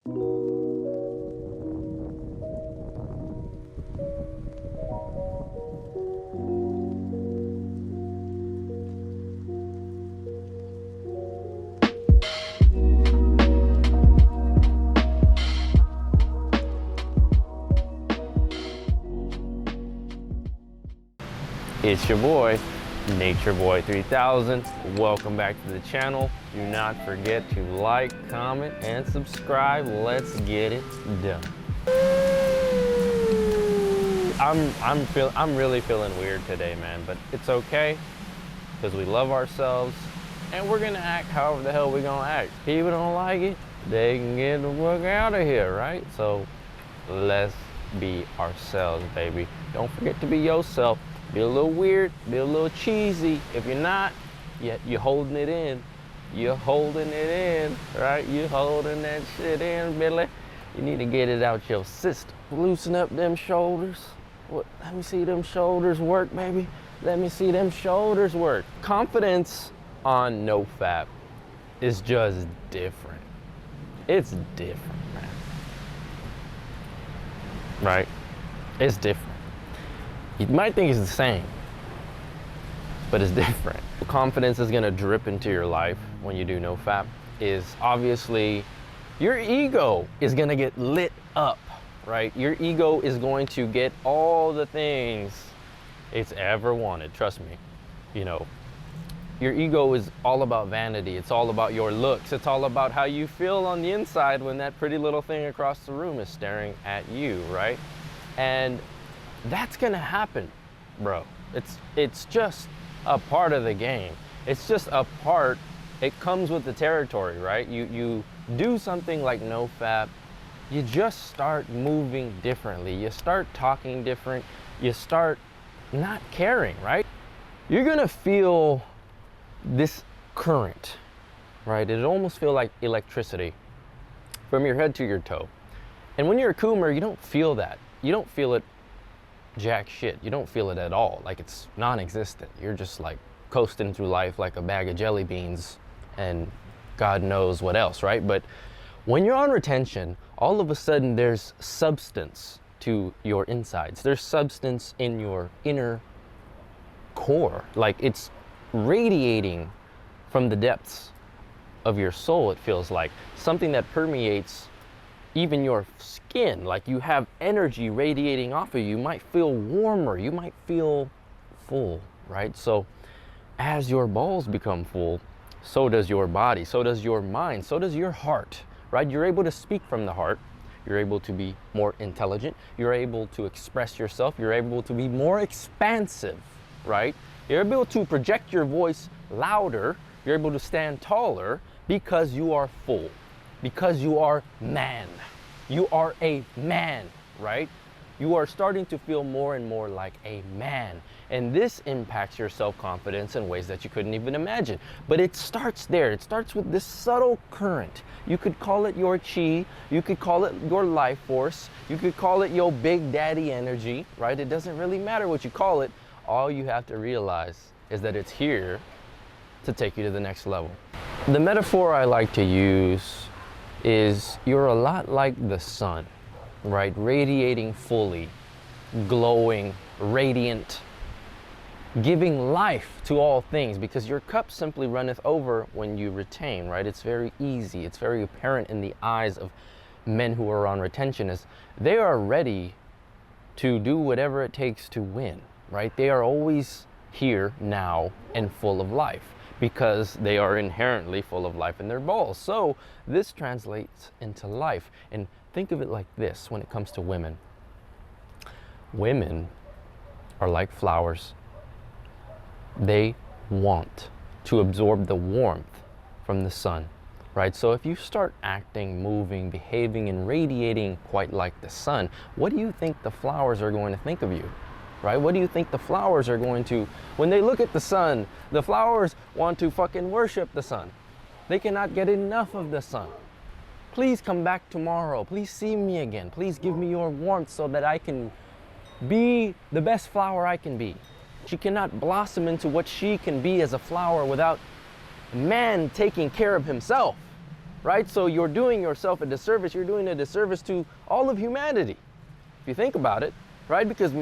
It's your boy, Nature Boy 3000. Welcome back to the channel. Do not forget to like, comment, and subscribe. Let's get it done. I'm really feeling weird today, man, but it's okay because we love ourselves and we're gonna act however the hell we're gonna act. People don't like it, they can get the fuck out of here, right? So let's be ourselves, baby. Don't forget to be yourself. Be a little weird, be a little cheesy. If you're not, you're holding it in. You're holding it in, right? You're holding that shit in, Billy. You need to get it out your system. Loosen up them shoulders. What? Let me see them shoulders work, baby. Let me see them shoulders work. Confidence on Nofap is just different. It's different, man. Right? It's different. You might think it's the same, but it's different. The confidence is gonna drip into your life when you do Nofap is obviously your ego is gonna get lit up, right? Your ego is going to get all the things it's ever wanted, trust me. You know, your ego is all about vanity. It's all about your looks. It's all about how you feel on the inside when that pretty little thing across the room is staring at you, right? And that's gonna happen, bro. It's just a part of the game. It's just a part. It comes with the territory, right? You do something like Nofap, you just start moving differently. You start talking different. You start not caring, right? You're gonna feel this current, right? It almost feel like electricity from your head to your toe. And when you're a coomer, you don't feel that. You don't feel it jack shit. You don't feel it at all. Like it's non-existent. You're just like coasting through life like a bag of jelly beans and God knows what else, right? But when you're on retention, all of a sudden there's substance to your insides. There's substance in your inner core. Like it's radiating from the depths of your soul, it feels like. Something that permeates even your skin, like you have energy radiating off of you. You might feel warmer, you might feel full, right? So as your balls become full, so does your body, so does your mind, so does your heart, right? You're able to speak from the heart. You're able to be more intelligent. You're able to express yourself. You're able to be more expansive, right? You're able to project your voice louder. You're able to stand taller because you are full. Because you are man. You are a man, right? You are starting to feel more and more like a man. And this impacts your self-confidence in ways that you couldn't even imagine. But it starts there. It starts with this subtle current. You could call it your chi. You could call it your life force. You could call it your big daddy energy, right? It doesn't really matter what you call it. All you have to realize is that it's here to take you to the next level. The metaphor I like to use is you're a lot like the sun, right? Radiating fully, glowing, radiant, giving life to all things, because your cup simply runneth over when you retain, right? It's very easy. It's very apparent in the eyes of men who are on retention as they are ready to do whatever it takes to win, right? They are always here now and full of life, because they are inherently full of life in their balls. So this translates into life. And think of it like this when it comes to women. Women are like flowers. They want to absorb the warmth from the sun, right? So if you start acting, moving, behaving, and radiating quite like the sun, what do you think the flowers are going to think of you? Right? What do you think the flowers are going to, when they look at the sun, the flowers want to fucking worship the sun. They cannot get enough of the sun. Please come back tomorrow. Please see me again. Please give me your warmth so that I can be the best flower I can be. She cannot blossom into what she can be as a flower without man taking care of himself, right? So you're doing yourself a disservice. You're doing a disservice to all of humanity, if you think about it, right? Because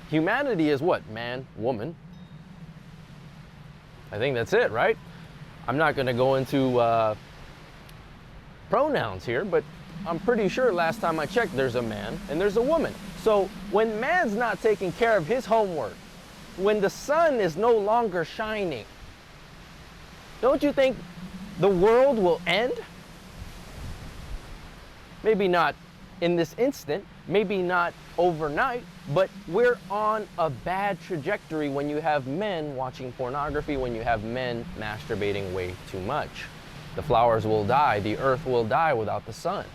humanity is what? Man, woman. I think that's it, right? I'm not going to go into pronouns here, but I'm pretty sure last time I checked, there's a man and there's a woman. So when man's not taking care of his homework, when the sun is no longer shining, don't you think the world will end? Maybe not in this instant, maybe not overnight, but we're on a bad trajectory when you have men watching pornography, when you have men masturbating way too much. The flowers will die, the earth will die without the sun.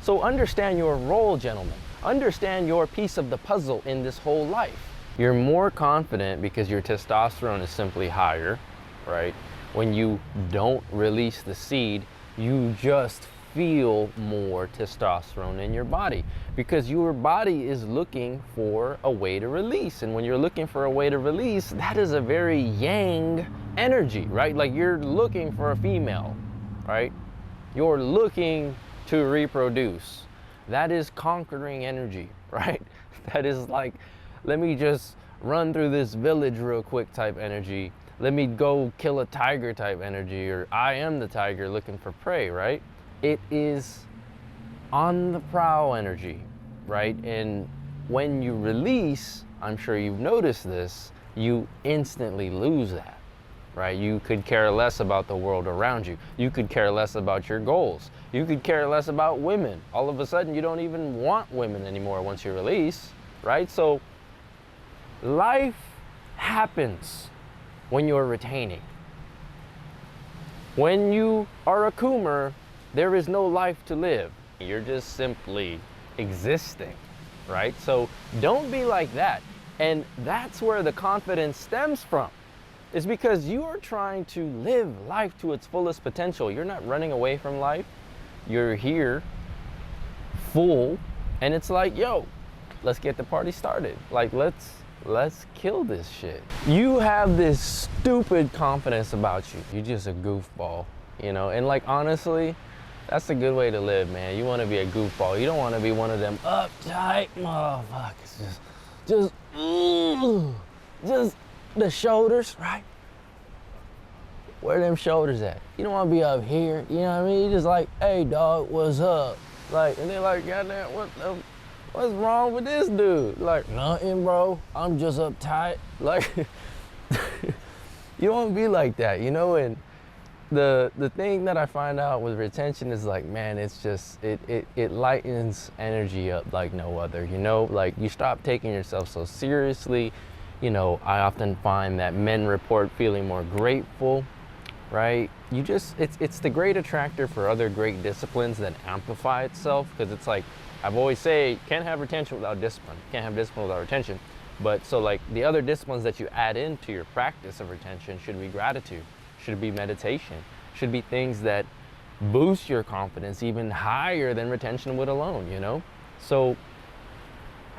So understand your role, gentlemen. Understand your piece of the puzzle in this whole life. You're more confident because your testosterone is simply higher, right? When you don't release the seed, you just feel more testosterone in your body because your body is looking for a way to release. And when you're looking for a way to release, that is a very yang energy, right? Like you're looking for a female, right? You're looking to reproduce. That is conquering energy, right? That is like, let me just run through this village real quick type energy. Let me go kill a tiger type energy, or I am the tiger looking for prey, right? It is on the prowl energy, right? And when you release, I'm sure you've noticed this, you instantly lose that, right? You could care less about the world around you. You could care less about your goals. You could care less about women. All of a sudden, you don't even want women anymore once you release, right? So life happens when you're retaining. When you are a coomer, there is no life to live. You're just simply existing, right? So don't be like that. And that's where the confidence stems from. It's because you are trying to live life to its fullest potential. You're not running away from life. You're here, full, and it's like, yo, let's get the party started. Like, let's kill this shit. You have this stupid confidence about you. You're just a goofball, you know? And like, honestly, that's a good way to live, man. You want to be a goofball. You don't want to be one of them uptight motherfuckers. Just the shoulders, right? Where them shoulders at? You don't want to be up here. You know what I mean? You just like, hey, dog, what's up? Like, and they're like, goddamn, what's wrong with this dude? Like, nothing, bro. I'm just uptight. Like, you don't want to be like that, you know? And the thing that I find out with retention is like, man, it's just, it lightens energy up like no other, you know? Like, you stop taking yourself so seriously. You know, I often find that men report feeling more grateful, right? You just, it's the great attractor for other great disciplines that amplify itself, because it's like, I've always say, can't have retention without discipline. Can't have discipline without retention. But so like the other disciplines that you add into your practice of retention should be gratitude, should be meditation, should be things that boost your confidence even higher than retention would alone, you know? So,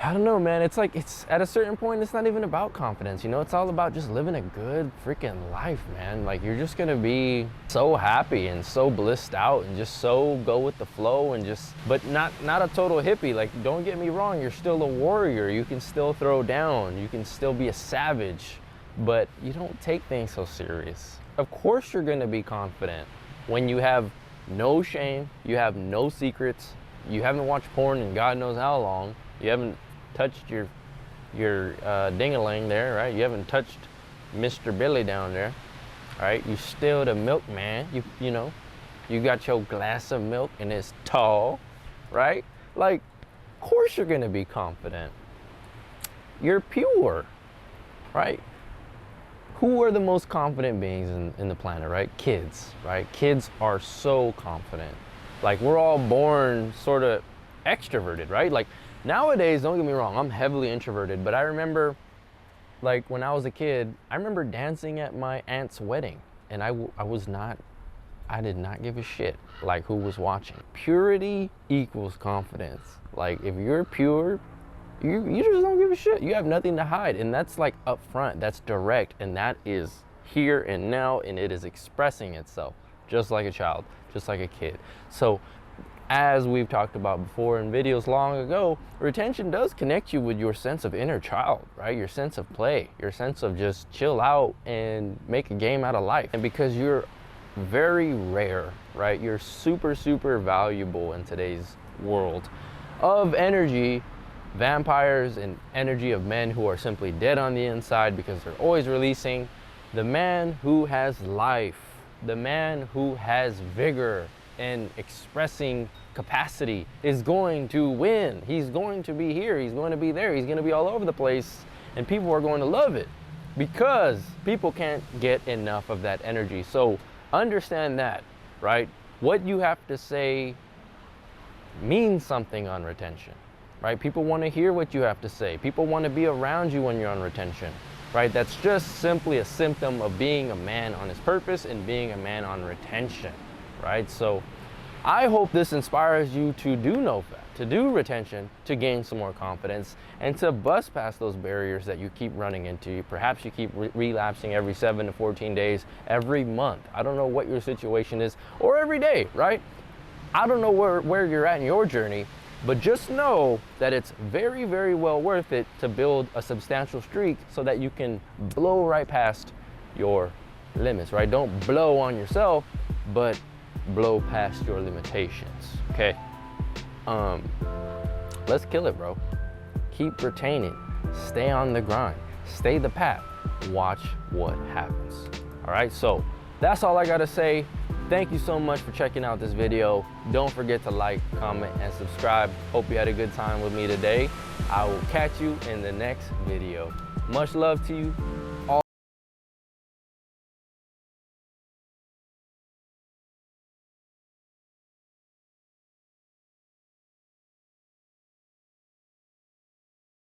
I don't know, man. It's like, it's at a certain point, it's not even about confidence, you know? It's all about just living a good freaking life, man. Like, you're just gonna be so happy and so blissed out and just so go with the flow and just, but not a total hippie. Like, don't get me wrong, you're still a warrior. You can still throw down. You can still be a savage, but you don't take things so serious. Of course you're gonna be confident when you have no shame, you have no secrets, you haven't watched porn in God knows how long, you haven't touched your ding-a-ling there, right? You haven't touched Mr. Billy down there, right? You still the milkman. You know, you got your glass of milk and it's tall, right? Like, of course you're gonna be confident. You're pure, right? Who are the most confident beings in the planet, right? Kids, right? Kids are so confident. Like, we're all born sort of extroverted, right? Like, nowadays, don't get me wrong, I'm heavily introverted, but I remember, like, when I was a kid, I remember dancing at my aunt's wedding, and I did not give a shit, like, who was watching. Purity equals confidence. Like, if you're pure, you just don't give a shit. You have nothing to hide, and that's, like, upfront, that's direct, and that is here and now, and it is expressing itself, just like a child. just like a kid. So as we've talked about before in videos long ago, retention does connect you with your sense of inner child, right? Your sense of play, your sense of just chill out and make a game out of life. And because you're very rare, right? You're super, super valuable in today's world of energy, vampires and energy of men who are simply dead on the inside because they're always releasing. The man who has life, the man who has vigor and expressing capacity is going to win. He's going to be here, he's going to be there, he's going to be all over the place, and people are going to love it because people can't get enough of that energy. So understand that, right? What you have to say means something on retention, right? People want to hear what you have to say. People want to be around you when you're on retention, right? That's just simply a symptom of being a man on his purpose and being a man on retention, right? So I hope this inspires you to do Nofap, to do retention, to gain some more confidence, and to bust past those barriers that you keep running into. Perhaps you keep relapsing every 7 to 14 days, every month. I don't know what your situation is, or every day, right? I don't know where you're at in your journey, but just know that it's very, very well worth it to build a substantial streak so that you can blow right past your limits, right? Don't blow on yourself, but blow past your limitations, okay? Let's kill it, bro. Keep retaining, stay on the grind, stay the path, watch what happens. All right, so that's all I gotta say. Thank you so much for checking out this video. Don't forget to like, comment, and subscribe. Hope you had a good time with me today. I will catch you in the next video. Much love to you.